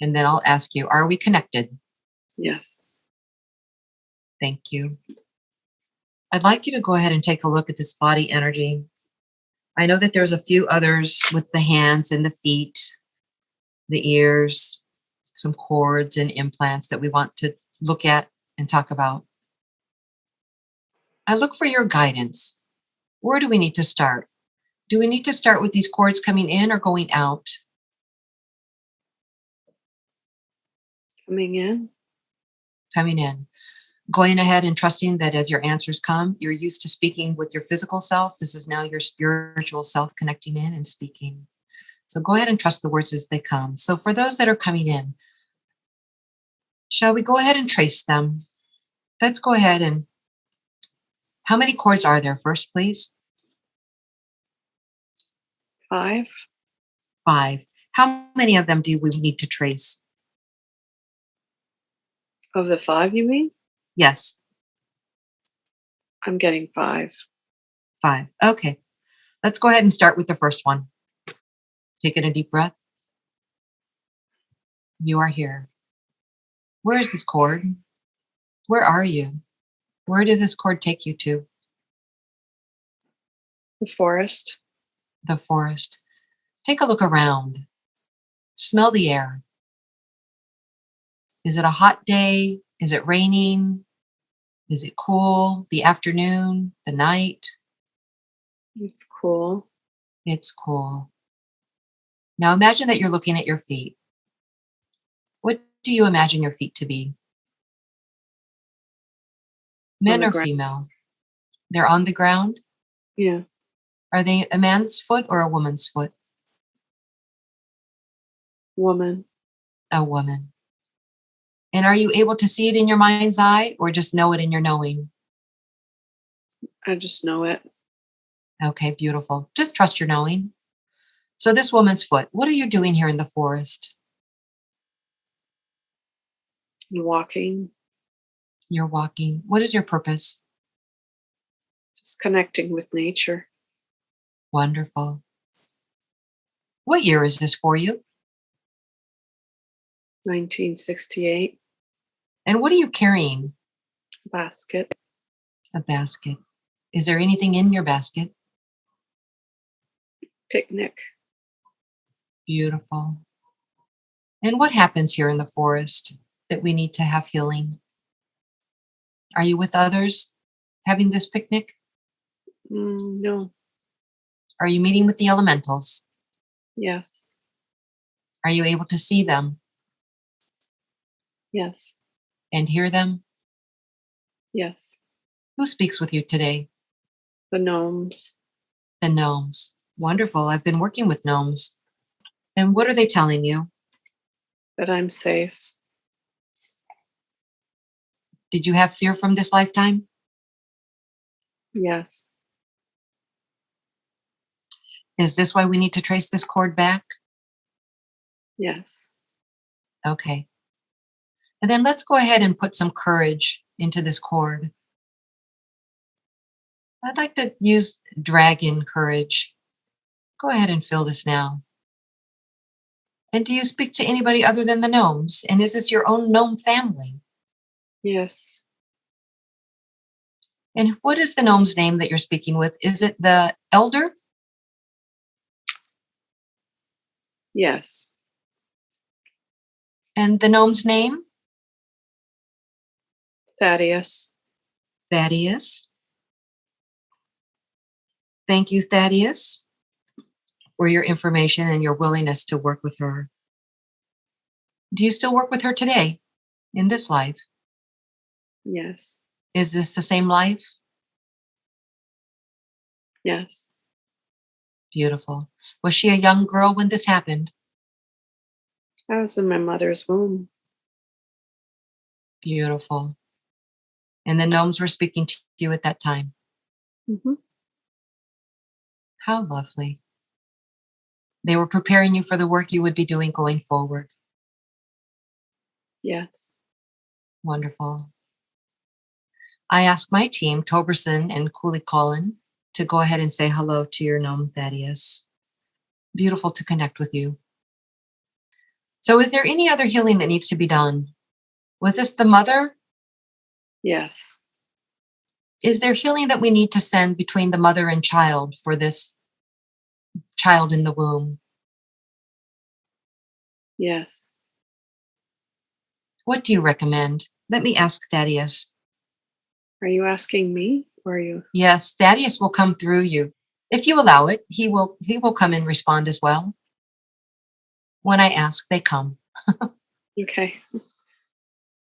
And then I'll ask you, are we connected? Yes. Thank you. I'd like you to go ahead and take a look at this body energy. I know that there's a few others with the hands and the feet, the ears, some cords and implants that we want to look at and talk about. I look for your guidance. Where do we need to start? Do we need to start with these cords coming in or going out? Coming in. Coming in. Going ahead and trusting that as your answers come, you're used to speaking with your physical self. This is now your spiritual self connecting in and speaking. So go ahead and trust the words as they come. So for those that are coming in, shall we go ahead and trace them? Let's go ahead and, how many cords are there first, please? 5. 5. How many of them do we need to trace? Of the 5, you mean? Yes. I'm getting 5. 5. Okay. Let's go ahead and start with the first one. Take in a deep breath. You are here. Where is this cord? Where are you? Where does this cord take you to? The forest. The forest. Take a look around. Smell the air. Is it a hot day? Is it raining? Is it cool? The afternoon? The night? It's cool. It's cool. Now imagine that you're looking at your feet. What do you imagine your feet to be? Men or ground. female? They're on the ground? Yeah. Are they a man's foot or a woman's foot? Woman. A woman. And are you able to see it in your mind's eye or just know it in your knowing? I just know it. Okay, beautiful. Just trust your knowing. So this woman's foot, what are you doing here in the forest? Walking. You're walking. What is your purpose? Just connecting with nature. Wonderful. What year is this for you? 1968. And what are you carrying? Basket. A basket. Is there anything in your basket? Picnic. Beautiful. And what happens here in the forest that we need to have healing? Are you with others having this picnic? No. Are you meeting with the elementals? Yes. Are you able to see them Yes. and hear them? Yes. Who speaks with you today? The gnomes. The gnomes. Wonderful. I've been working with gnomes. And what are they telling you? That I'm safe. Did you have fear from this lifetime? Yes. Is this why we need to trace this cord back? Yes. Okay. And then let's go ahead and put some courage into this cord. I'd like to use dragon courage. Go ahead and fill this now. And do you speak to anybody other than the gnomes? And is this your own gnome family? Yes. And what is the gnome's name that you're speaking with? Is it the elder? Yes. And the gnome's name? Thaddeus. Thaddeus. Thank you, Thaddeus, for your information and your willingness to work with her. Do you still work with her today in this life? Yes. Is this the same life? Yes. Beautiful. Was she a young girl when this happened? I was in my mother's womb. Beautiful. And the gnomes were speaking to you at that time. Mm-hmm. How lovely. They were preparing you for the work you would be doing going forward. Yes. Wonderful. I asked my team, Toberson and Cooley Collin, to go ahead and say hello to your gnome Thaddeus. Beautiful to connect with you. So is there any other healing that needs to be done? Was this the mother? Yes. Is there healing that we need to send between the mother and child for this child in the womb? Yes. What do you recommend? Let me ask Thaddeus. Are you asking me or are you? Yes, Thaddeus will come through you. If you allow it, he will come and respond as well. When I ask, they come. Okay.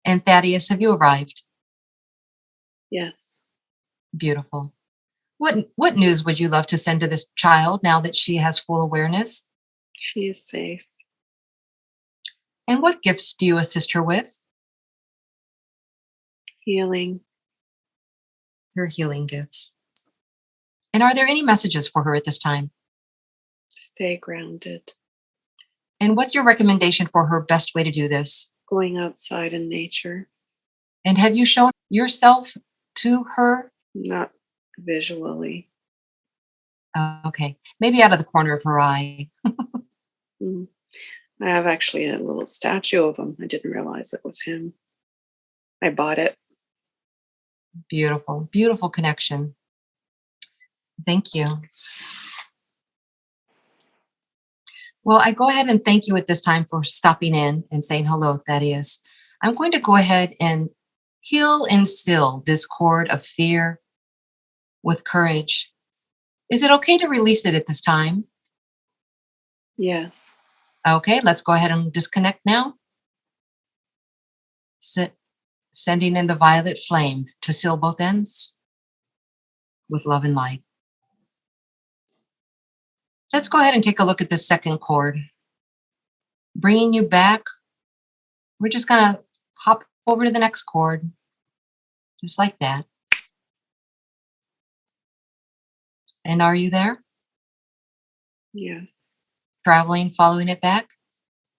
And Thaddeus, have you arrived? Yes. Beautiful. What news would you love to send to this child now that she has full awareness? She is safe. And what gifts do you assist her with? Healing. Her healing gifts. And are there any messages for her at this time? Stay grounded. And what's your recommendation for her best way to do this? Going outside in nature. And have you shown yourself to her? Not visually. Okay, maybe out of the corner of her eye. Mm. I have actually a little statue of him. I didn't realize it was him. I bought it. Beautiful, beautiful connection. Thank you. Well, I go ahead and thank you at this time for stopping in and saying hello, Thaddeus. I'm going to go ahead and heal and still this cord of fear with courage. Is it okay to release it at this time? Yes. Okay, let's go ahead and disconnect now. Sending in the violet flame to seal both ends with love and light. Let's go ahead and take a look at this second cord. Bringing you back, we're just going to hop over to the next cord, just like that. And are you there? Yes. Traveling, following it back.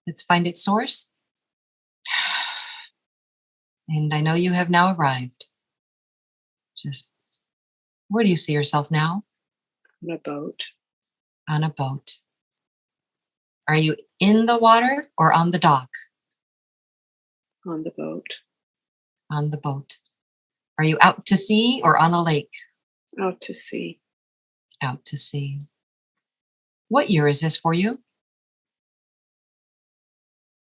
Let's find its source. And I know you have now arrived. Just, where do you see yourself now? On a boat. On a boat. Are you in the water or on the dock? On the boat. On the boat. Are you out to sea or on a lake? Out to sea. Out to sea. What year is this for you?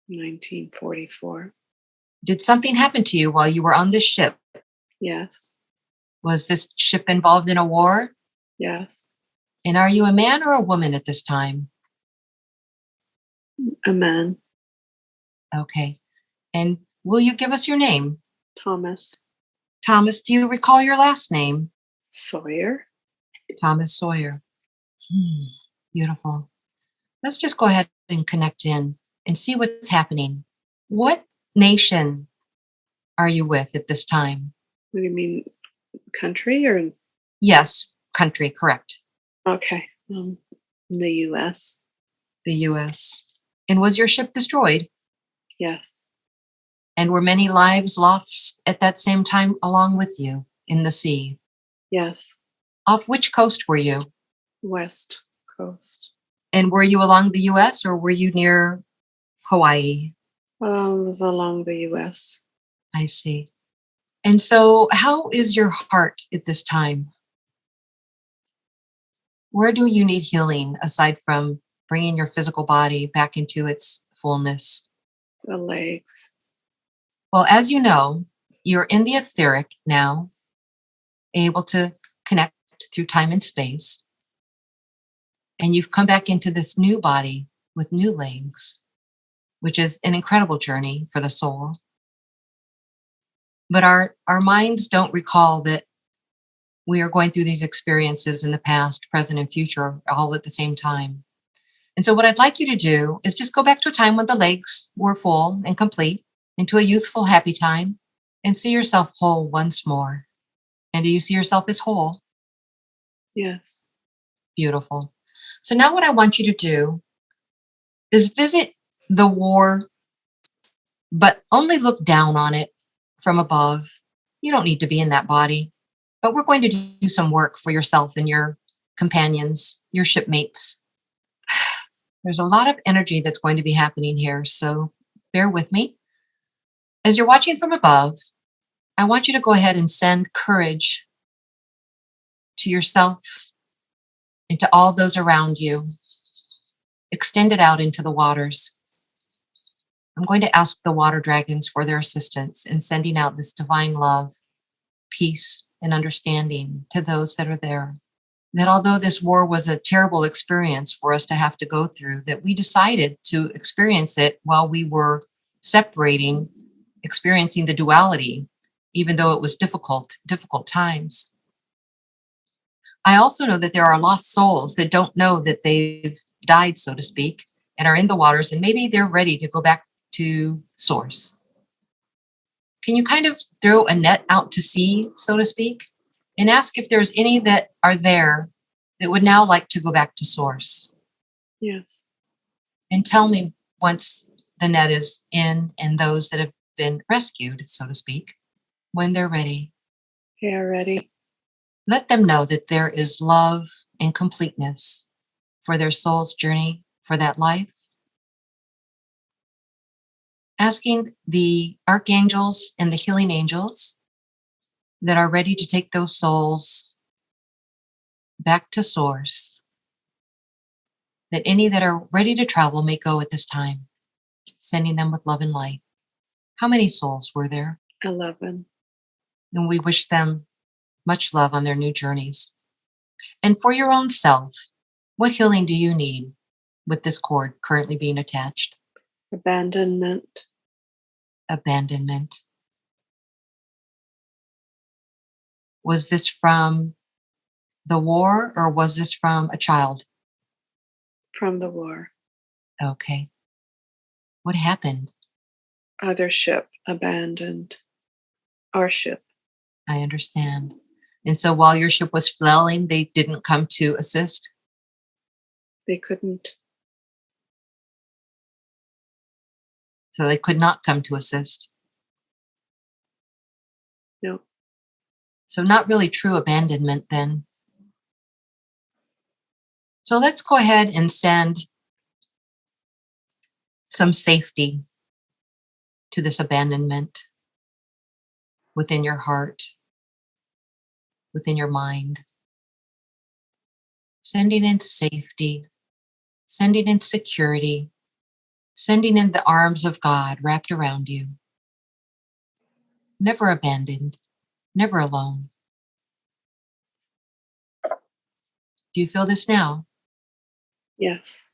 1944. Did something happen to you while you were on this ship? Yes. Was this ship involved in a war? Yes. And are you a man or a woman at this time? A man. Okay. And will you give us your name? Thomas. Thomas, do you recall your last name? Sawyer. Thomas Sawyer. Beautiful. Let's just go ahead and connect in and see what's happening. What nation are you with at this time? What do you mean? Country or? Yes, country, correct. Okay. The US. The US. And was your ship destroyed? Yes. And were many lives lost at that same time along with you in the sea? Yes. Off which coast were you? West Coast. And were you along the US or were you near Hawaii? It was along the US. I see. And so how is your heart at this time? Where do you need healing aside from bringing your physical body back into its fullness? The legs. Well, as you know, you're in the etheric now, able to connect through time and space. And you've come back into this new body with new legs, which is an incredible journey for the soul. But our minds don't recall that we are going through these experiences in the past, present, and future all at the same time. And so what I'd like you to do is just go back to a time when the legs were full and complete, into a youthful, happy time, and see yourself whole once more. And do you see yourself as whole? Yes. Beautiful. So now what I want you to do is visit the war, but only look down on it from above. You don't need to be in that body, but we're going to do some work for yourself and your companions, your shipmates. There's a lot of energy that's going to be happening here, so bear with me. As you're watching from above, I want you to go ahead and send courage to yourself and to all those around you. Extend it out into the waters. I'm going to ask the water dragons for their assistance in sending out this divine love, peace, and understanding to those that are there. That although this war was a terrible experience for us to have to go through, that we decided to experience it while we were separating, experiencing the duality, even though it was difficult times. I also know that there are lost souls that don't know that they've died, so to speak, and are in the waters, and maybe they're ready to go back to source. Can you kind of throw a net out to sea, so to speak, and ask if there's any that are there that would now like to go back to source? Yes. And tell me once the net is in and those that have been rescued, so to speak, when they're ready. They are ready. Let them know that there is love and completeness for their soul's journey for that life. Asking the archangels and the healing angels that are ready to take those souls back to source, that any that are ready to travel may go at this time, sending them with love and light. How many souls were there? 11. And we wish them much love on their new journeys. And for your own self, what healing do you need with this cord currently being attached? Abandonment. Abandonment. Was this from the war or was this from a child? From the war. Okay. What happened? Other ship abandoned. Our ship. I understand. And so while your ship was flailing, they didn't come to assist? They couldn't. So they could not come to assist? No. So not really true abandonment then. So let's go ahead and send some safety to this abandonment within your heart, within your mind. Sending in safety, sending in security, sending in the arms of God wrapped around you. Never abandoned, never alone. Do you feel this now? Yes.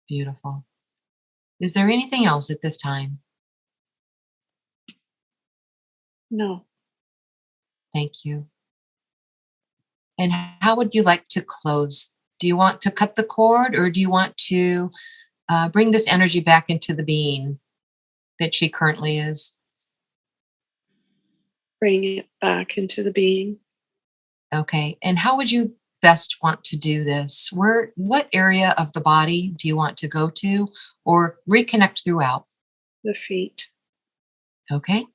Beautiful. Is there anything else at this time? No. Thank you. And how would you like to close? Do you want to cut the cord or do you want to bring this energy back into the being that she currently is? Bring it back into the being. Okay. And how would you best want to do this? What area of the body do you want to go to or reconnect throughout? The feet. Okay.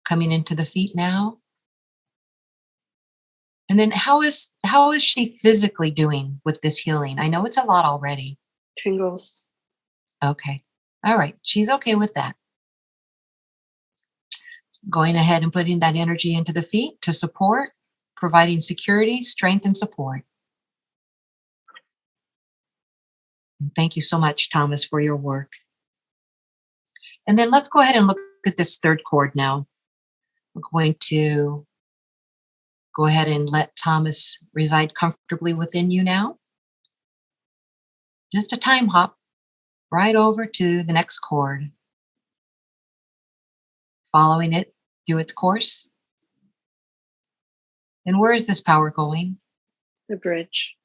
Coming into the feet now. And then how is she physically doing with this healing? I know it's a lot already. Tingles. Okay. All right. She's okay with that. Going ahead and putting that energy into the feet to support, providing security, strength, and support. And thank you so much, Thomas, for your work. And then let's go ahead and look at this third cord now. We're going to go ahead and let Thomas reside comfortably within you now. Just a time hop right over to the next cord. Following it through its course. And where is this power going? The bridge.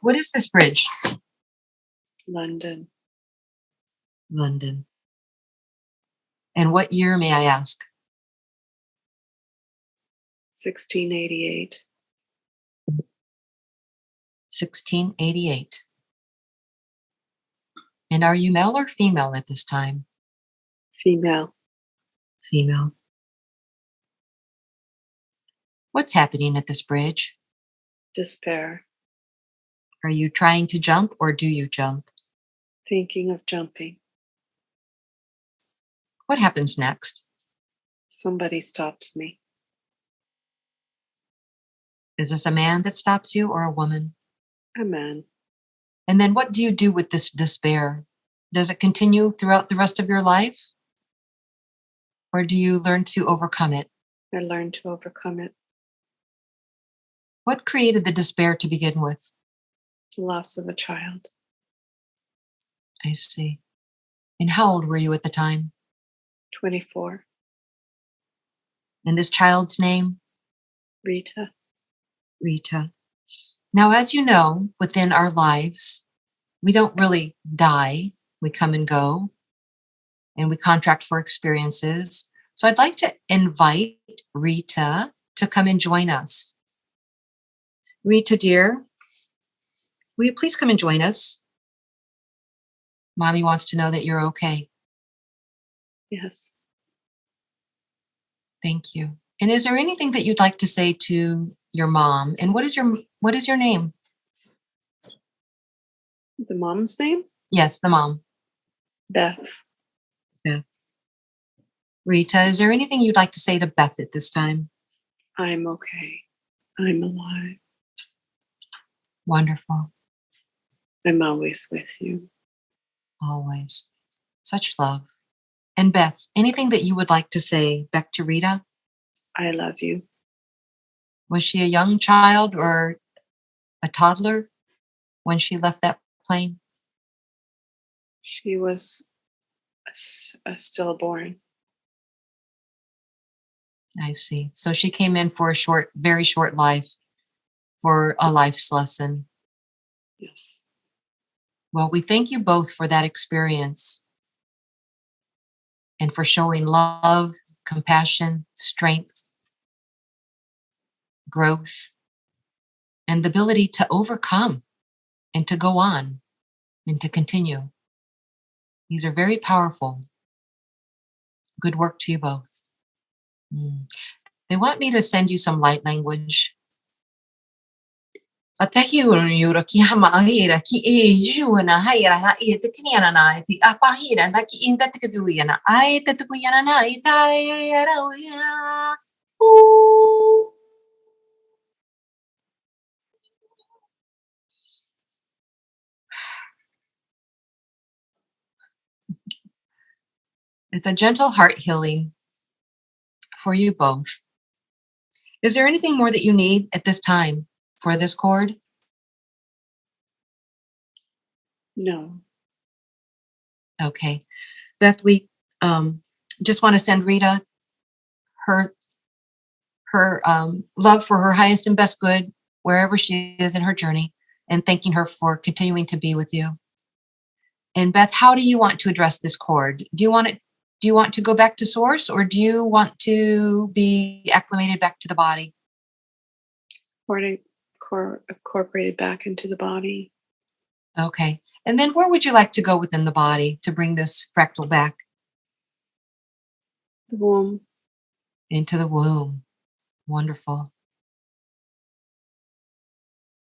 What is this bridge? London. London. And what year, may I ask? 1688. 1688. And are you male or female at this time? Female. Female. What's happening at this bridge? Despair. Are you trying to jump or do you jump? Thinking of jumping. What happens next? Somebody stops me. Is this a man that stops you or a woman? A man. And then what do you do with this despair? Does it continue throughout the rest of your life? Or do you learn to overcome it? I learned to overcome it. What created the despair to begin with? The loss of a child. I see. And how old were you at the time? 24. And this child's name? Rita. Rita. Now, as you know, within our lives, we don't really die. We come and go, and we contract for experiences. So I'd like to invite Rita to come and join us. Rita, dear, will you please come and join us? Mommy wants to know that you're okay. Yes. Thank you. And is there anything that you'd like to say to your mom? And what is your name? The mom's name? Yes, the mom. Beth. Beth. Rita, is there anything you'd like to say to Beth at this time? I'm okay. I'm alive. Wonderful. I'm always with you. Always. Such love. And Beth, anything that you would like to say back to Rita? I love you. Was she a young child or a toddler when she left that plane? She was a stillborn. I see. So she came in for a very short life, for a life's lesson. Yes. Well, we thank you both for that experience and for showing love, compassion, strength, growth, and the ability to overcome and to go on and to continue. These are very powerful. Good work to you both. They want me to send you some light language. It's a gentle heart healing for you both. Is there anything more that you need at this time for this cord? No. Okay. Beth, we just want to send Rita her love for her highest and best good wherever she is in her journey, and thanking her for continuing to be with you. And Beth, how do you want to address this cord? Do you want to go back to source, or do you want to be acclimated back to the body? Incorporated back into the body. Okay. And then where would you like to go within the body to bring this fractal back? The womb. Into the womb. Wonderful.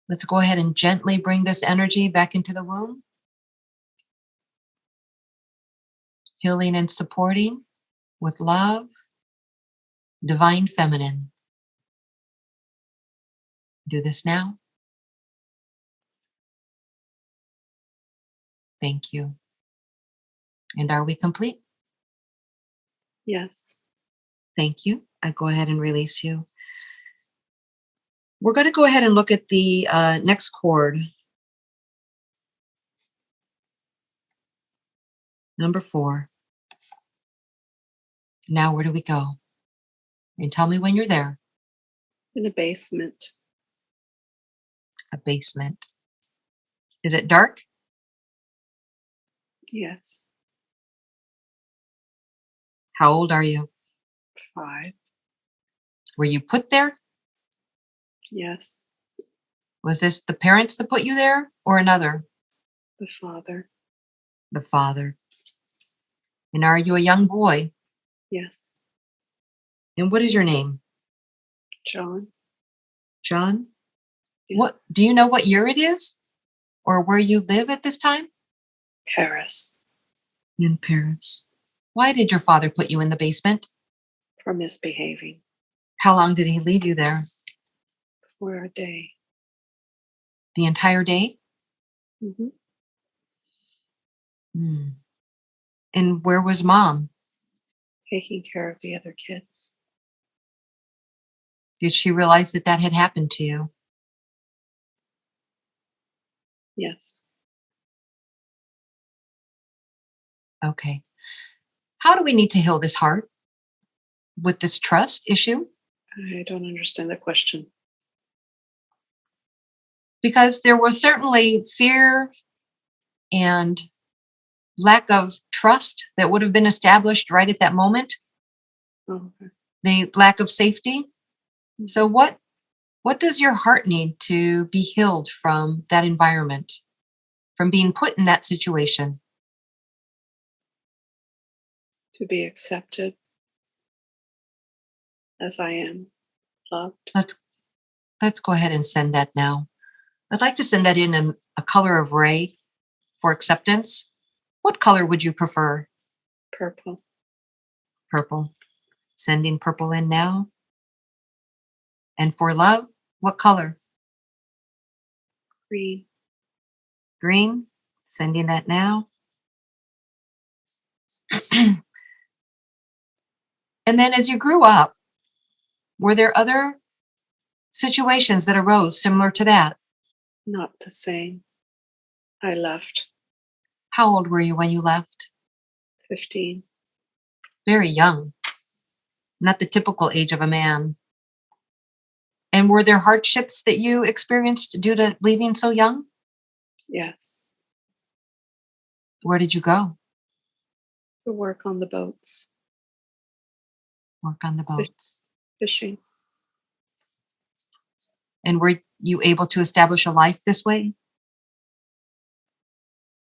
Let's go ahead and gently bring this energy back into the womb. Healing and supporting with love, divine feminine. Do this now. Thank you. And are we complete? Yes. Thank you. I go ahead and release you. We're going to go ahead and look at the next cord. Number 4. Now, where do we go? And tell me when you're there. In a basement. A basement. Is it dark? Yes. How old are you? 5. Were you put there? Yes. Was this the parents that put you there or another? The father. The father. And are you a young boy? Yes. And what is your name? John. John? Yeah. What do you know what year it is? or where you live at this time? Paris. In Paris. Why did your father put you in the basement? For misbehaving. How long did he leave you there? For a day. The entire day? Mm-hmm. Hmm. And where was mom? Taking care of the other kids. Did she realize that that had happened to you? Yes. Okay. How do we need to heal this heart with this trust issue? I don't understand the question. Because there was certainly fear and lack of trust that would have been established right at that moment, Oh, okay. the lack of safety. So what does your heart need to be healed from that environment, from being put in that situation? To be accepted as I am, loved. Let's go ahead and send that now. I'd like to send that in a color of ray for acceptance. What color would you prefer? Purple. Purple. Sending purple in now. And for love, what color? Green. Green. Sending that now. And then as you grew up, were there other situations that arose similar to that? Not the same. I left. How old were you when you left? 15. Very young. Not the typical age of a man. And were there hardships that you experienced due to leaving so young? Yes. Where did you go? To work on the boats. Work on the boats. Fishing. And were you able to establish a life this way?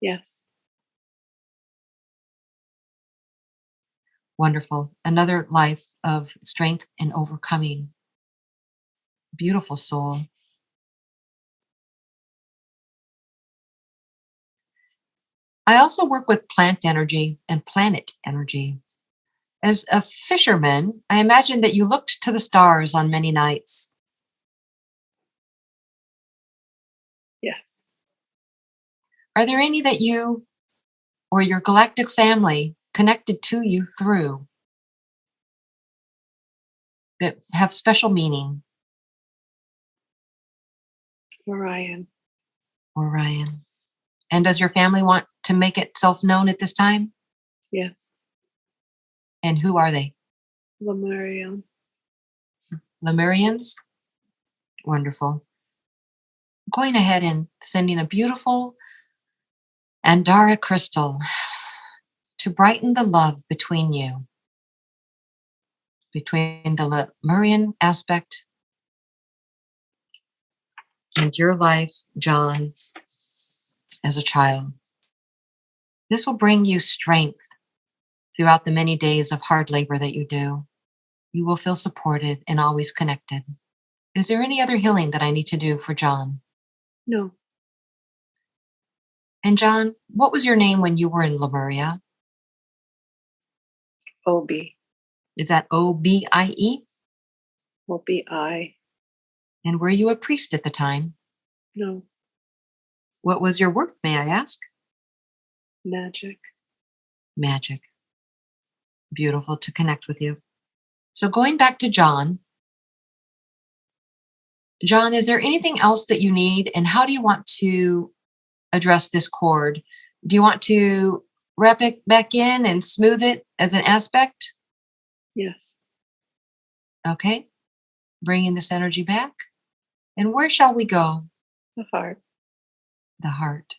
Yes. Wonderful. Another life of strength and overcoming. Beautiful soul. I also work with plant energy and planet energy. As a fisherman, I imagine that you looked to the stars on many nights. Yes. Are there any that you or your galactic family connected to you through that have special meaning? Orion. Orion. And does your family want to make itself known at this time? Yes. And who are they? Lemurian. Lemurians? Wonderful. Going ahead and sending a beautiful Andara crystal to brighten the love between you, between the Lemurian aspect and your life, John, as a child. This will bring you strength throughout the many days of hard labor that you do. You will feel supported and always connected. Is there any other healing that I need to do for John? No. And John, what was your name when you were in Lemuria? Obi. Is that Obie? Obi. And were you a priest at the time? No. What was your work, may I ask? Magic. Magic. Beautiful to connect with you. So going back to John, is there anything else that you need? And how do you want to address this cord? Do you want to wrap it back in and smooth it as an aspect? Yes. Okay. Bringing this energy back. And where shall we go? The heart. The heart.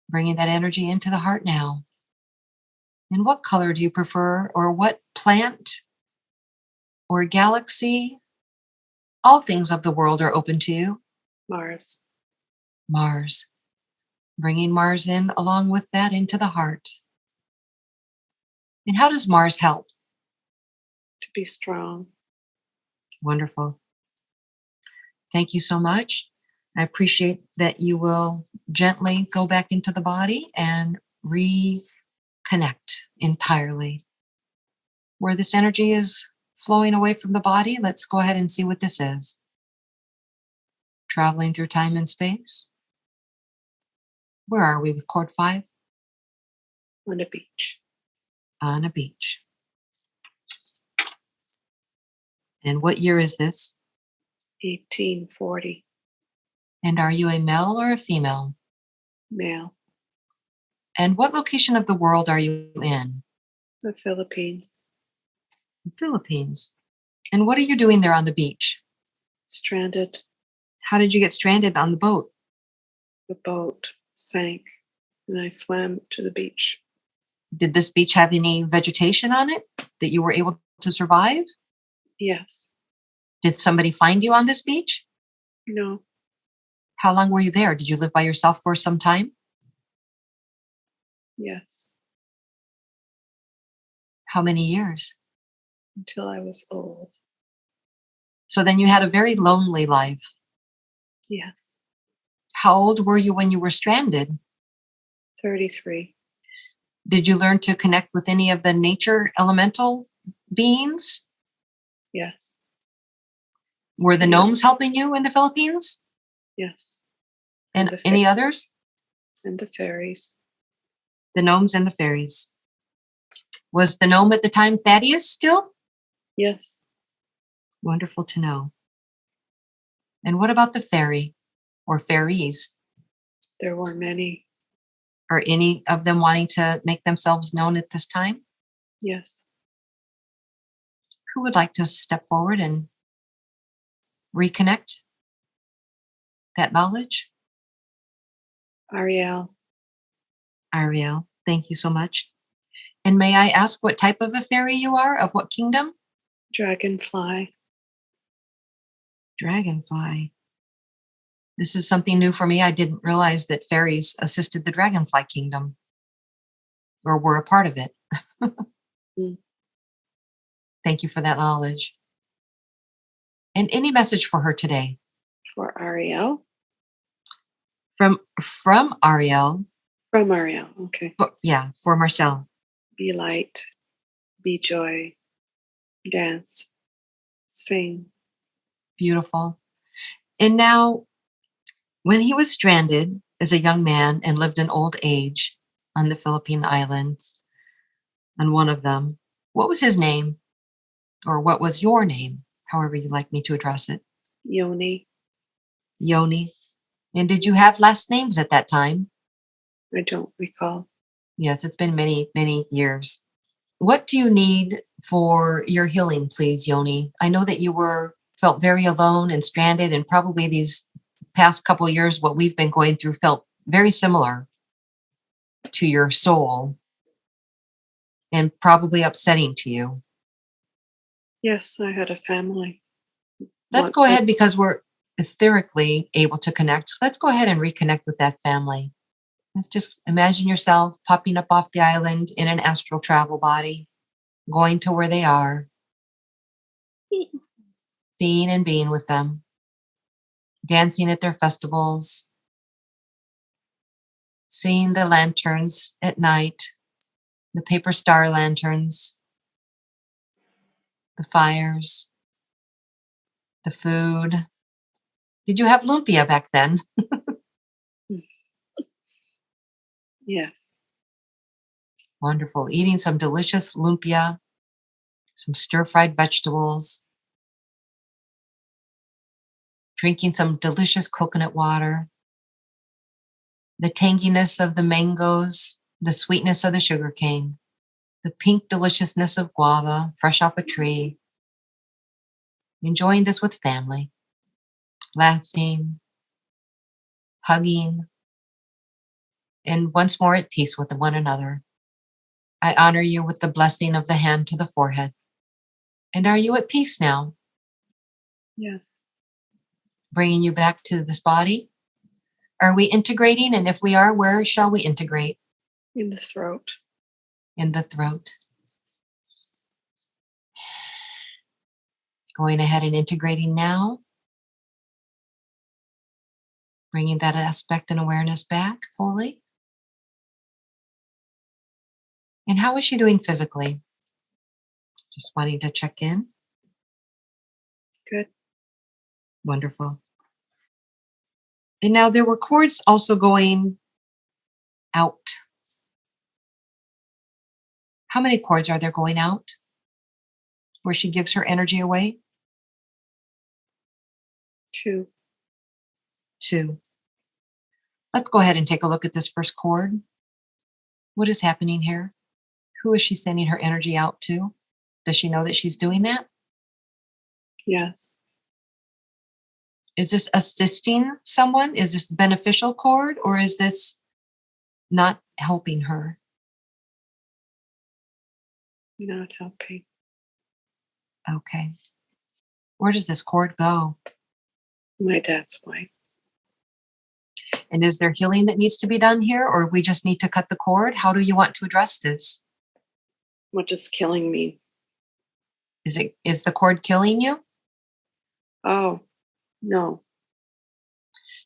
Bringing that energy into the heart now. And what color do you prefer, or what plant or galaxy? All things of the world are open to you. Mars. Mars. Bringing Mars in along with that into the heart. And how does Mars help? To be strong. Wonderful. Thank you so much. I appreciate that you will gently go back into the body and reconnect entirely. Where this energy is flowing away from the body, let's go ahead and see what this is. Traveling through time and space. Where are we with chord 5? On a beach. On a beach. And what year is this? 1840. And are you a male or a female? Male. And what location of the world are you in? The Philippines. The Philippines. And what are you doing there on the beach? Stranded. How did you get stranded on the boat? The boat sank and I swam to the beach. Did this beach have any vegetation on it that you were able to survive? Yes. Did somebody find you on this beach? No. How long were you there? Did you live by yourself for some time? Yes. How many years? Until I was old. So then you had a very lonely life. Yes. How old were you when you were stranded? 33. Did you learn to connect with any of the nature elemental beings? Yes. Were the gnomes helping you in the Philippines? Yes. And the any others? And the fairies. The gnomes and the fairies. Was the gnome at the time Thaddeus still? Yes. Wonderful to know. And what about the fairy or fairies? There were many. Are any of them wanting to make themselves known at this time? Yes. Who would like to step forward and reconnect that knowledge? Ariel. Ariel, thank you so much. And may I ask what type of a fairy you are? Of what kingdom? Dragonfly. Dragonfly. This is something new for me. I didn't realize that fairies assisted the dragonfly kingdom or were a part of it. Mm. Thank you for that knowledge. And any message for her today? For Ariel. From Ariel. From Ariel. Okay. For Marcel. Be light. Be joy. Dance. Sing. Beautiful. And now, when he was stranded as a young man and lived in old age on the Philippine Islands, on one of them, what was his name? Or what was your name? However you like me to address it. Yoni. Yoni. And did you have last names at that time? I don't recall. Yes, it's been many, many years. What do you need for your healing, please, Yoni? I know that you felt very alone and stranded, and probably these past couple of years, what we've been going through felt very similar to your soul and probably upsetting to you. Yes, I had a family. Let's go ahead, because we're etherically able to connect. Let's go ahead and reconnect with that family. Let's just imagine yourself popping up off the island in an astral travel body, going to where they are, seeing and being with them, dancing at their festivals, seeing the lanterns at night, the paper star lanterns, the fires, the food. Did you have lumpia back then? Yes. Wonderful. Eating some delicious lumpia, some stir-fried vegetables, drinking some delicious coconut water, the tanginess of the mangoes, the sweetness of the sugarcane, the pink deliciousness of guava, fresh off a tree. Enjoying this with family, laughing, hugging, and once more at peace with one another. I honor you with the blessing of the hand to the forehead. And are you at peace now? Yes. Bringing you back to this body? Are we integrating? And if we are, where shall we integrate? In the throat. In the throat. Going ahead and integrating now. Bringing that aspect and awareness back fully. And how is she doing physically? Just wanting to check in. Good. Wonderful. And now there were cords also going out. How many cords are there going out where she gives her energy away? 2. 2. Let's go ahead and take a look at this first cord. What is happening here? Who is she sending her energy out to? Does she know that she's doing that? Yes. Is this assisting someone? Is this beneficial cord, or is this not helping her? Not helping. Okay. Where does this cord go? My dad's wife. And is there healing that needs to be done here, or we just need to cut the cord? How do you want to address this? What does killing mean? Is the cord killing you? Oh, no.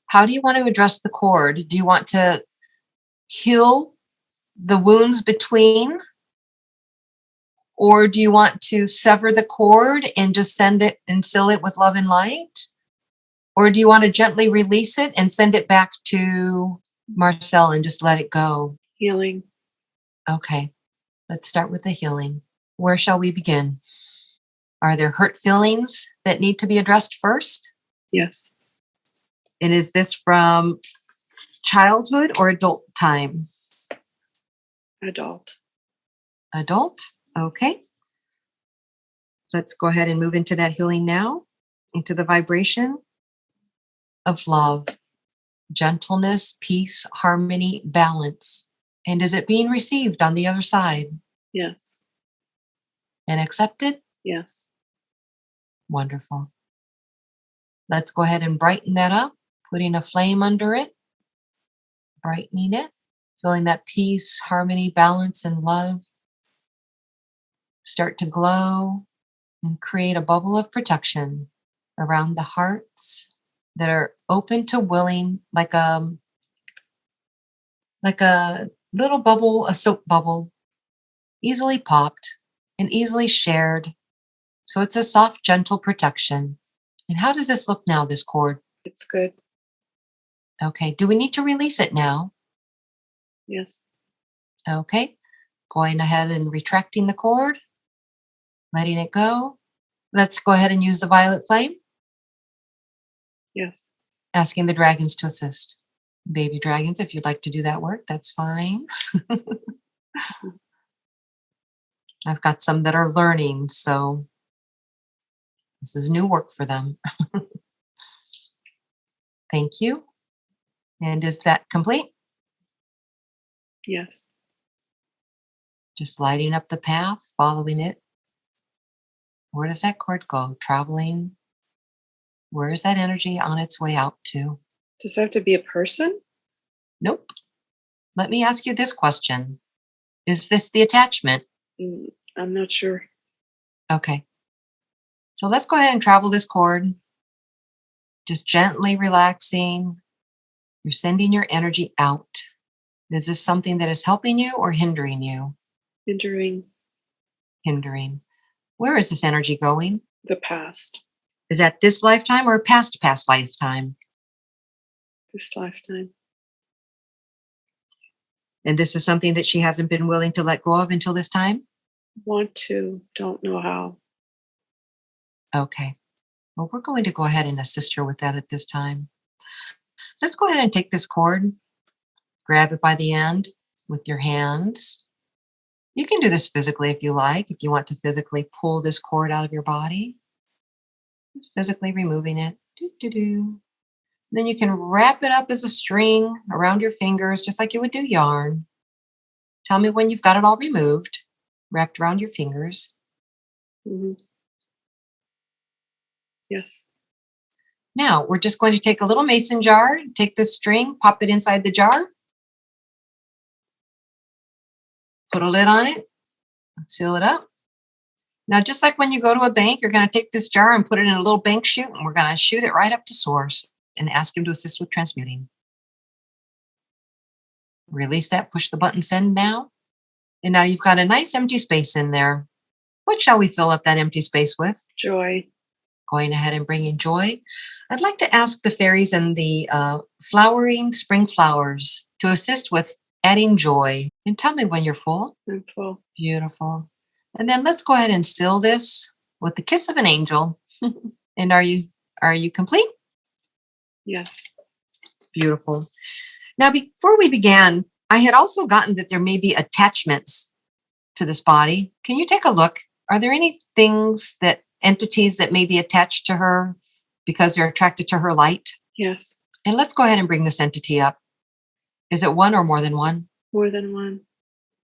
How do you want to address the cord? Do you want to heal the wounds between? Or do you want to sever the cord and just send it and seal it with love and light? Or do you want to gently release it and send it back to Marcel and just let it go? Healing. Okay, let's start with the healing. Where shall we begin? Are there hurt feelings that need to be addressed first? Yes. And is this from childhood or adult time? Adult. Adult? Okay. Let's go ahead and move into that healing now, into the vibration of love, gentleness, peace, harmony, balance. And is it being received on the other side Yes. and accepted? Yes. Wonderful. Let's go ahead and brighten that up, putting a flame under it, brightening it, feeling that peace, harmony, balance, and love start to glow and create a bubble of protection around the hearts that are open to willing, like a little bubble, a soap bubble, easily popped and easily shared. So it's a soft, gentle protection. And how does this look now, this cord? It's good. Okay. Do we need to release it now? Yes. Okay. Going ahead and retracting the cord, letting it go. Let's go ahead and use the violet flame, Yes. asking the dragons to assist. Baby dragons, if you'd like to do that work, that's fine. I've got some that are learning, so this is new work for them. Thank you. And is that complete? Yes. Just lighting up the path, following it. Where does that cord go? Traveling. Where is that energy on its way out to? Does it have to be a person? Nope. Let me ask you this question. Is this the attachment? I'm not sure. Okay. So let's go ahead and travel this cord. Just gently relaxing. You're sending your energy out. Is this something that is helping you or hindering you? Hindering. Hindering. Where is this energy going? The past. Is that this lifetime or a past lifetime? This lifetime. And this is something that she hasn't been willing to let go of until this time? Want to, don't know how. Okay. Well, we're going to go ahead and assist her with that at this time. Let's go ahead and take this cord, grab it by the end with your hands. You can do this physically if you like, if you want to physically pull this cord out of your body. Just physically removing it. Doo-doo-doo. Then you can wrap it up as a string around your fingers, just like you would do yarn. Tell me when you've got it all removed, wrapped around your fingers. Mm-hmm. Yes. Now, we're just going to take a little mason jar, take this string, pop it inside the jar, put a lid on it, seal it up. Now, just like when you go to a bank, you're going to take this jar and put it in a little bank chute, and we're going to shoot it right up to source. and ask him to assist with transmuting. Release that, push the button, send now. And now you've got a nice empty space in there. What shall we fill up that empty space with? Joy. Going ahead and bringing joy. I'd like to ask the fairies and the flowering spring flowers to assist with adding joy. And tell me when you're full. I'm full. Beautiful. And then let's go ahead and seal this with the kiss of an angel. And are you complete? Yes. Beautiful. Now, before we began, I had also gotten that there may be attachments to this body. Can you take a look? Are there any entities that may be attached to her because they're attracted to her light? Yes. And let's go ahead and bring this entity up. Is it one or more than one? More than one.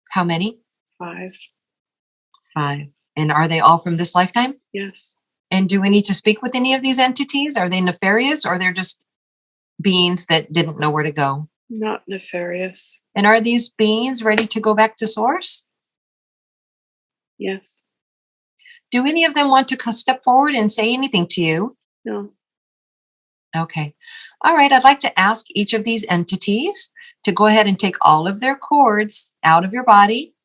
How many? 5. 5. And are they all from this lifetime? Yes. And do we need to speak with any of these entities? Are they nefarious or they're just beings that didn't know where to go? Not nefarious. And are these beings ready to go back to source? Yes. Do any of them want to step forward and say anything to you? No. Okay. All right. I'd like to ask each of these entities to go ahead and take all of their cords out of your body,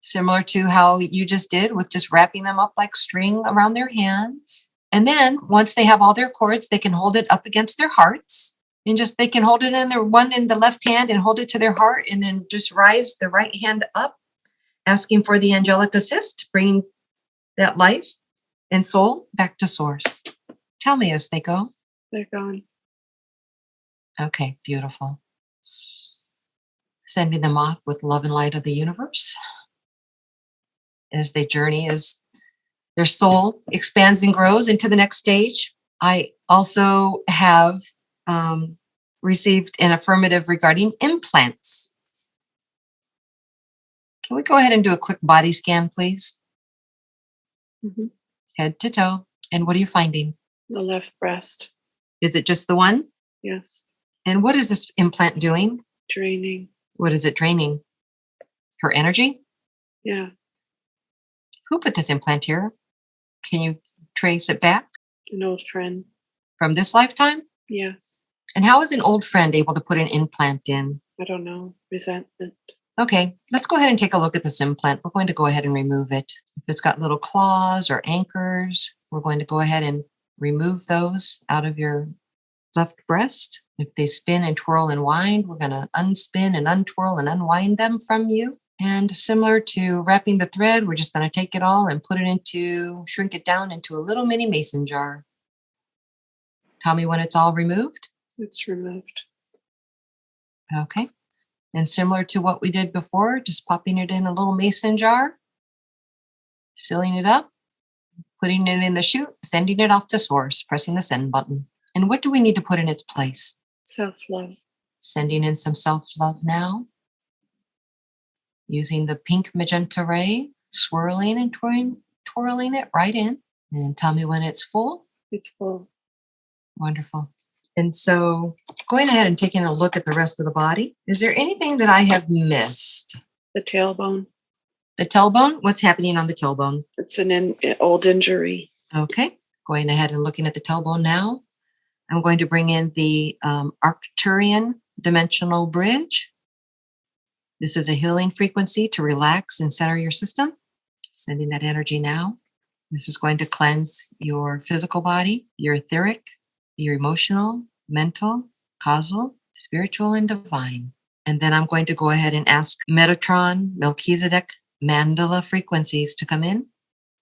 similar to how you just did with just wrapping them up like string around their hands. And then once they have all their cords, they can hold it up against their hearts. And they can hold it in their one in the left hand and hold it to their heart, and then just rise the right hand up, asking for the angelic assist, bringing that life and soul back to source. Tell me as they go. They're gone. Okay, beautiful. Sending them off with love and light of the universe as they journey, as their soul expands and grows into the next stage. I also have received an affirmative regarding implants. Can we go ahead and do a quick body scan, please? Mm-hmm. Head to toe. And what are you finding? The left breast. Is it just the one? Yes. And what is this implant doing? Draining. What is it draining? Her energy? Yeah. Who put this implant here? Can you trace it back? An old friend. From this lifetime? Yes. And how is an old friend able to put an implant in? I don't know. Resentment. Okay, let's go ahead and take a look at this implant. We're going to go ahead and remove it. If it's got little claws or anchors, we're going to go ahead and remove those out of your left breast. If they spin and twirl and wind, we're going to unspin and untwirl and unwind them from you. And similar to wrapping the thread, we're just going to take it all and shrink it down into a little mini mason jar. Tell me when it's all removed. It's removed. Okay. And similar to what we did before, just popping it in a little mason jar, sealing it up, putting it in the chute, sending it off to source, pressing the send button. And what do we need to put in its place? Self-love. Sending in some self-love now. Using the pink magenta ray, swirling and twirling it right in. And tell me when it's full. It's full. Wonderful. And so going ahead and taking a look at the rest of the body, is there anything that I have missed? The tailbone. The tailbone? What's happening on the tailbone? It's an old injury. Okay. Going ahead and looking at the tailbone now. I'm going to bring in the Arcturian dimensional bridge. This is a healing frequency to relax and center your system. Sending that energy now. This is going to cleanse your physical body, your etheric, your emotional, mental, causal, spiritual, and divine. And then I'm going to go ahead and ask Metatron, Melchizedek, Mandala frequencies to come in.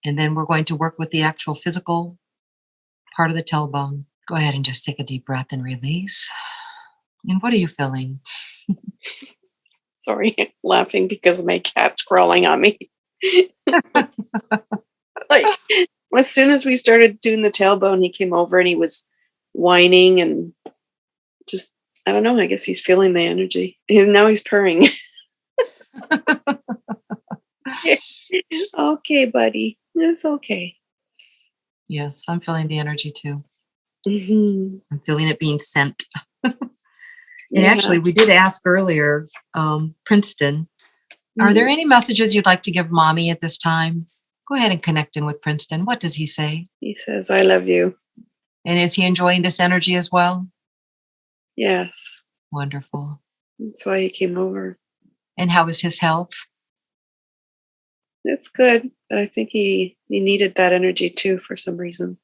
And then we're going to work with the actual physical part of the tailbone. Go ahead and just take a deep breath and release. And what are you feeling? Sorry, I'm laughing because my cat's crawling on me. Like, as soon as we started doing the tailbone, he came over and he was whining and just, I don't know, I guess he's feeling the energy. And now he's purring. Okay, buddy. It's okay. Yes, I'm feeling the energy too. Mm-hmm. I'm feeling it being sent. Yeah. And actually, we did ask earlier, Princeton, are there any messages you'd like to give mommy at this time? Go ahead and connect in with Princeton. What does he say? He says, I love you. And is he enjoying this energy as well? Yes. Wonderful. That's why he came over. And how is his health? It's good, but I think he needed that energy too for some reason.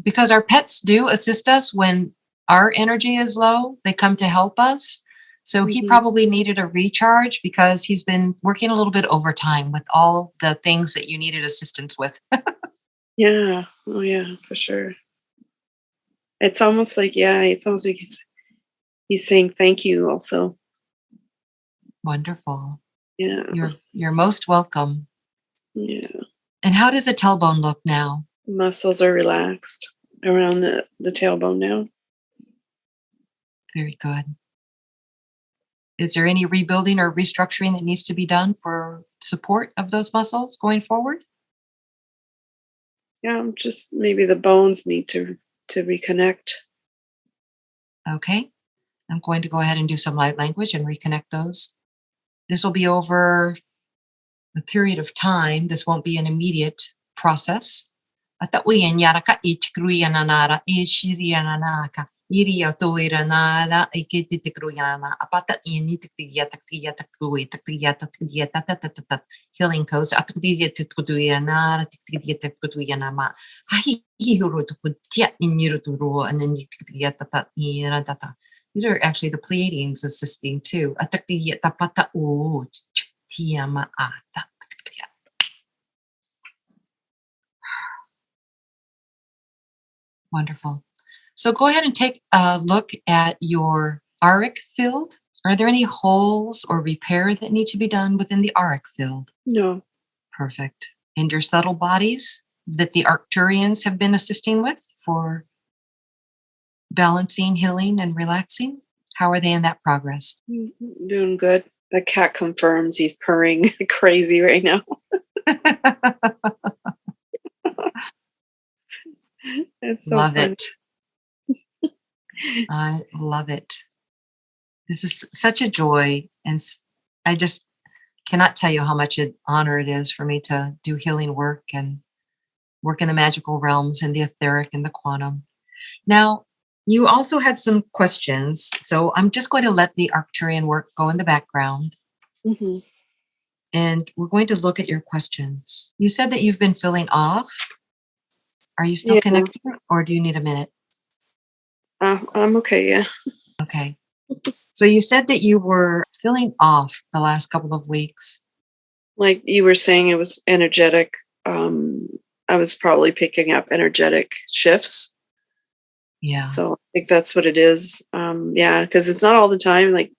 Because our pets do assist us when our energy is low, they come to help us. So he probably needed a recharge because he's been working a little bit overtime with all the things that you needed assistance with. Yeah. Oh yeah, for sure. It's almost like he's saying thank you also. Wonderful. Yeah. You're most welcome. Yeah. And how does the tailbone look now? Muscles are relaxed around the tailbone now. Very good. Is there any rebuilding or restructuring that needs to be done for support of those muscles going forward? Yeah, just maybe the bones need to reconnect. Okay. I'm going to go ahead and do some light language and reconnect those. This will be over a period of time. This won't be an immediate process. Atauyan yaraka ichkruyananara ishiriyananaka iriya toiranada ikitikruyana apata initiktiyataktiyataktuitaktiyataktiyatatatatat healing codes ataktiya tutkuduyanara tiktiyataktuyanama ahihiro tukutya iniruturu and then tiktiyatat iradata. These are actually the Pleiadians assisting too. Ataktiyatapata o tiyama ata. Wonderful. So go ahead and take a look at your auric field. Are there any holes or repair that need to be done within the auric field? No. Perfect. And your subtle bodies that the Arcturians have been assisting with for balancing, healing, and relaxing? How are they in that progress? Doing good. The cat confirms he's purring crazy right now. It's so Love fun. it. I love it. This is such a joy. And I just cannot tell you how much an honor it is for me to do healing work and work in the magical realms and the etheric and the quantum. Now, you also had some questions. So I'm just going to let the Arcturian work go in the background. Mm-hmm. And we're going to look at your questions. You said that you've been feeling off. Are you still connected or do you need a minute? I'm okay, yeah. Okay. So you said that you were feeling off the last couple of weeks. Like you were saying, it was energetic. I was probably picking up energetic shifts. Yeah. So I think that's what it is. Yeah, because it's not all the time. Like,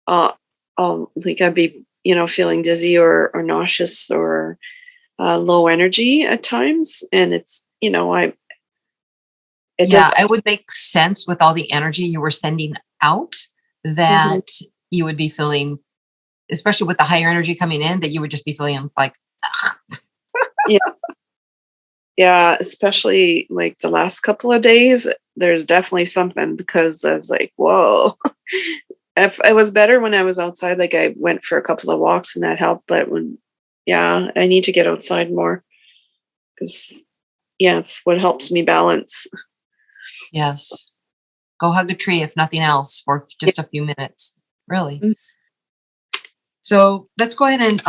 I'll I'd be feeling dizzy or nauseous or low energy at times, and it's it would make sense with all the energy you were sending out that you would be feeling, especially with the higher energy coming in, that you would just be feeling like, yeah, especially like the last couple of days, there's definitely something because I was like, whoa. If it was better when I was outside, like I went for a couple of walks and that helped. But I need to get outside more because, it's what helps me balance. Yes. Go hug a tree, if nothing else, for just a few minutes. Really. Mm-hmm. So let's go ahead and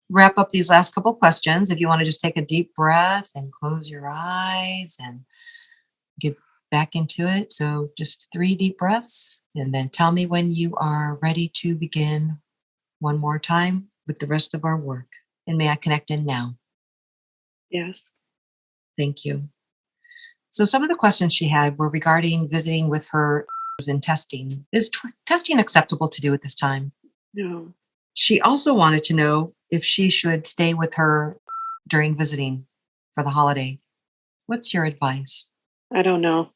wrap up these last couple questions. If you want to just take a deep breath and close your eyes and get back into it. So just 3 deep breaths, and then tell me when you are ready to begin one more time with the rest of our work. And may I connect in now? Yes. Thank you. So some of the questions she had were regarding visiting with her and testing. Is testing acceptable to do at this time? No. She also wanted to know if she should stay with her during visiting for the holiday. What's your advice? I don't know.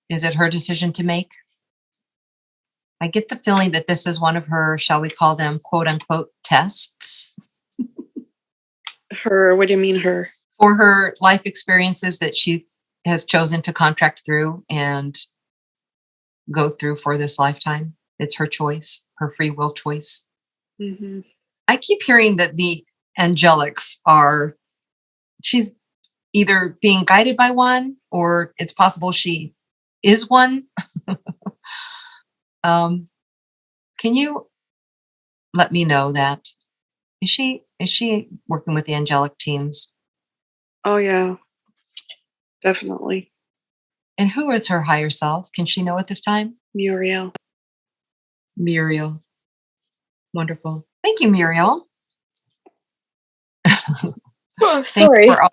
Is it her decision to make? I get the feeling that this is one of her, shall we call them, quote unquote, tests. Her, what do you mean her? For her life experiences that she has chosen to contract through and go through for this lifetime. It's her choice, her free will choice. Mm-hmm. I keep hearing that the angelics she's either being guided by one, or it's possible she is one. Can you let me know that? Is she working with the angelic teams? Oh yeah, definitely. And who is her higher self? Can she know at this time? Muriel. Muriel. Wonderful. Thank you, Muriel. Oh, Thank you sorry. for all.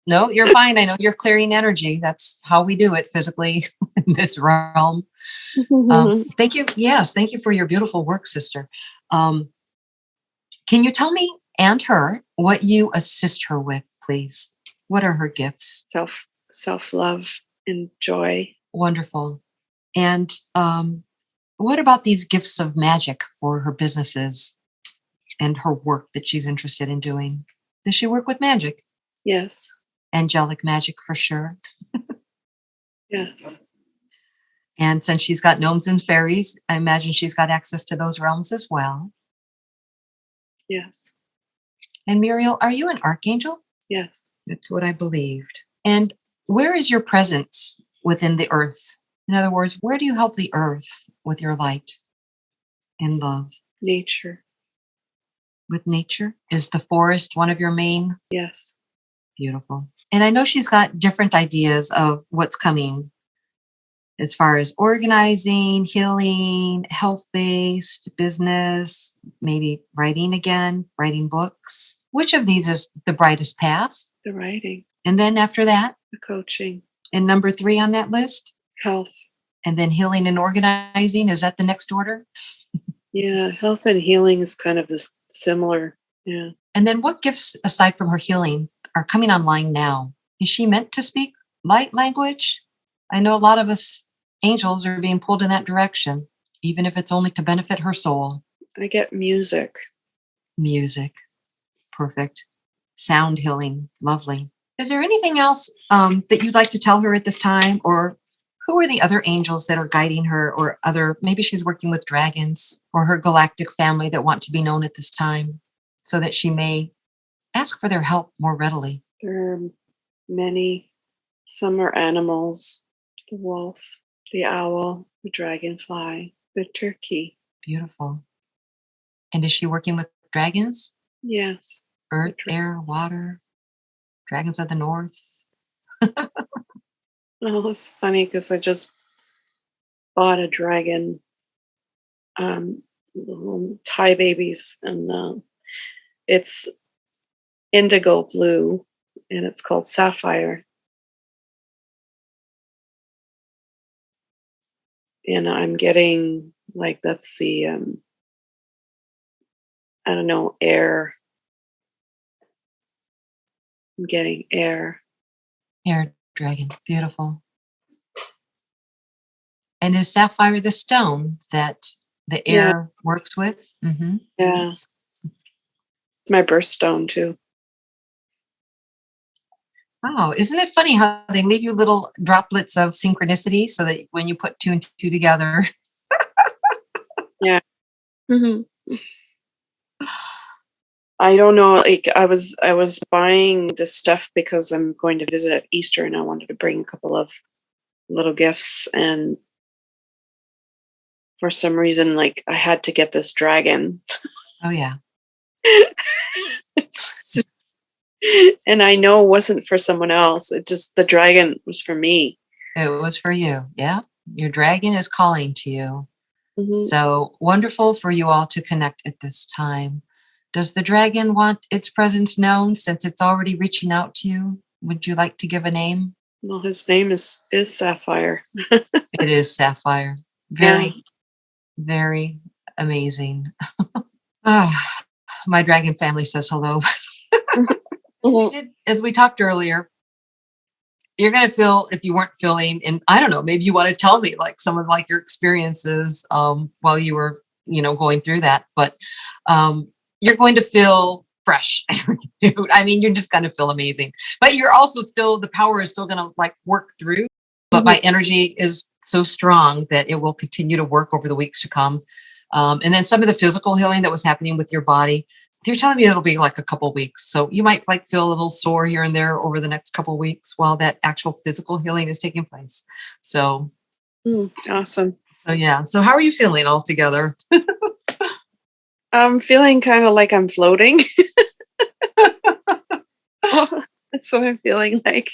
No, you're fine. I know you're clearing energy. That's how we do it physically in this realm. Thank you. Yes, thank you for your beautiful work, sister. Can you tell me and her what you assist her with, please? What are her gifts? Self-love and joy. Wonderful. And what about these gifts of magic for her businesses and her work that she's interested in doing? Does she work with magic? Yes. Angelic magic for sure. Yes. And since she's got gnomes and fairies, I imagine she's got access to those realms as well. Yes. And Muriel, are you an archangel? Yes. That's what I believed. And where is your presence within the earth? In other words, where do you help the earth with your light and love? Nature. With nature? Is the forest one of your main? Yes. Beautiful. And I know she's got different ideas of what's coming as far as organizing, healing, health-based business, maybe writing again, writing books. Which of these is the brightest path? The writing. And then after that? The coaching. And number 3 on that list? Health. And then healing and organizing, is that the next order? Yeah, health and healing is kind of this similar. Yeah. And then what gifts, aside from her healing, are coming online now? Is she meant to speak light language? I know a lot of us angels are being pulled in that direction, even if it's only to benefit her soul. I get music. Music. Perfect. Sound healing. Lovely. Is there anything else that you'd like to tell her at this time? Or who are the other angels that are guiding her, or other, maybe she's working with dragons or her galactic family that want to be known at this time so that she may ask for their help more readily? There are many. Some are animals. The wolf, the owl, the dragonfly, the turkey. Beautiful. And is she working with dragons? Yes. Earth, air, water, dragons of the north? Oh, it's funny because I just bought a dragon, Thai babies, and it's indigo blue, and it's called Sapphire. And I'm getting like that's the I don't know, air. I'm getting air. Air dragon. Beautiful. And is sapphire the stone that the air works with? Mm-hmm. Yeah. It's my birthstone too. Oh, isn't it funny how they leave you little droplets of synchronicity so that when you put 2 and 2 together? Yeah. Mm-hmm. I don't know. Like I was buying this stuff because I'm going to visit at Easter, and I wanted to bring a couple of little gifts. And for some reason, like I had to get this dragon. Oh, yeah. And I know it wasn't for someone else. It just, the dragon was for me. It was for you. Yeah. Your dragon is calling to you. Mm-hmm. So wonderful for you all to connect at this time. Does the dragon want its presence known since it's already reaching out to you? Would you like to give a name? Well, his name is Sapphire. It is Sapphire. Very, very amazing. My dragon family says hello. Mm-hmm. As we talked earlier, you're going to feel, if you weren't feeling, and I don't know, maybe you want to tell me like some of like your experiences while you were, going through that, but you're going to feel fresh. I mean, you're just going to feel amazing, but you're also still, the power is still going to like work through, but my energy is so strong that it will continue to work over the weeks to come. And then some of the physical healing that was happening with your body, they're telling me it'll be like a couple weeks. So you might like feel a little sore here and there over the next couple weeks while that actual physical healing is taking place. So Awesome. So yeah. So how are you feeling altogether? I'm feeling kind of like I'm floating. That's what I'm feeling like.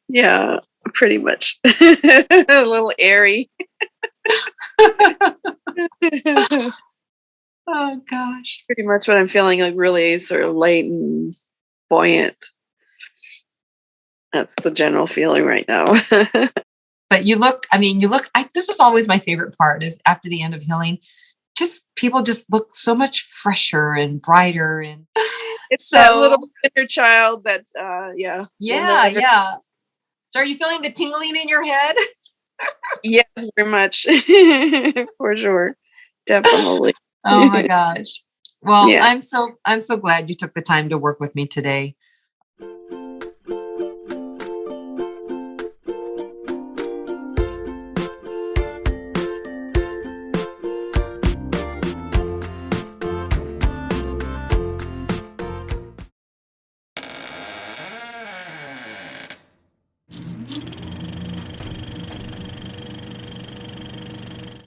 Yeah, pretty much. A little airy. Oh gosh. Pretty much what I'm feeling, like really sort of light and buoyant. That's the general feeling right now. But this is always my favorite part is after the end of healing, just people just look so much fresher and brighter. And It's that so, little inner child that, yeah. yeah. So are you feeling the tingling in your head? Yes, very much. For sure. Definitely. Oh my gosh. Well, Yeah. I'm so glad you took the time to work with me today.